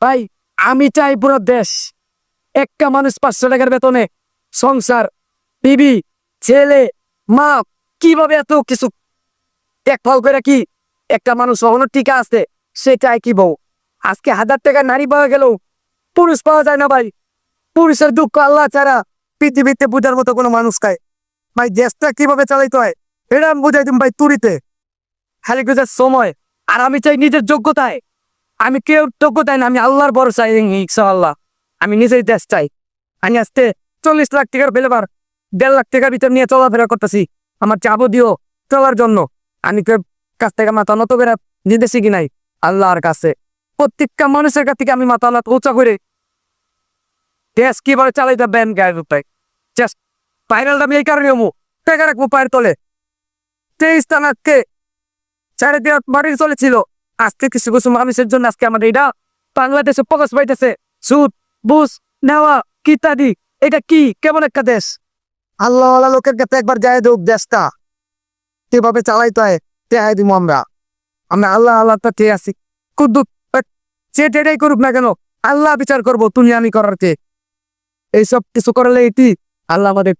ভাই আমি চাই পুরো দেশ একটা মানুষ 500 টাকার বেতনে সংসার, বিবি, ছেলে, মা, কিভাবে এত কিছু দেখভাল করে কি একটা মানুষ কখনো টিকা আছে, সে চায় কি বউ। আজকে 1000 টাকা নারী পাওয়া গেল, পুরুষ পাওয়া যায় না ভাই। পুরুষের দুঃখ আল্লাহ ছাড়া পৃথিবীতে বুঝার মতো কোনো মানুষ খায়। ভাই দেশটা কিভাবে চালাইতে হয় এটা আমি বুঝাই দিম ভাই তুরিতে, খালি গুজার সময়। আর আমি চাই নিজের যোগ্যতায়, আমি কেউ যোগ্যতায় না, আমি আল্লাহর ভরসায় ইনশাআল্লাহ আমি নিজেই দেশ চাই। আমি আজকে 40 লাখ টাকার বেলেবার 1.5 লাখ টাকার ভিতর নিয়ে চলাফেরা করতেছি আমার যাবতীয় চলার জন্য। আমি কেউ কাছ থেকে মাথা নত করে নিতে শিখি নাই, আল্লাহর কাছে প্রত্যেকটা মানুষের কাছ থেকে আমি মাথা আল্লাহ উঁচা করে দেশ কিভাবে চালাইতে ব্যান গায়ের উপায় জাস্ট ভাইরালটা আমি এই কারণে হবো টাকা রাখবো পায়ের তলে। 23 আজকে 4.5 বাড়ির চলেছিল, আজকে কিছু কিছু মানুষের জন্য আজকে আমাদের এটা বাংলাদেশে প্রকাশ পাইতেছে সুদ বুঝ নেওয়া ইত্যাদি। এটা কি কেমন একটা দেশ? আল্লাহ আল্লাহ লোকের কাছে একবার যায় দেব দেশটা কিভাবে চালাইতে হয় দেখাই দিব আমরা। আমরা আল্লাহ আল্লাহ তো ঠিক আছি, কুদ্দুত যে যেটাই করুক না কেন আল্লাহ বিচার করবো, তুমি আমি করার কে। এইসব কিছু করলে এটি আল্লাহ আমাদের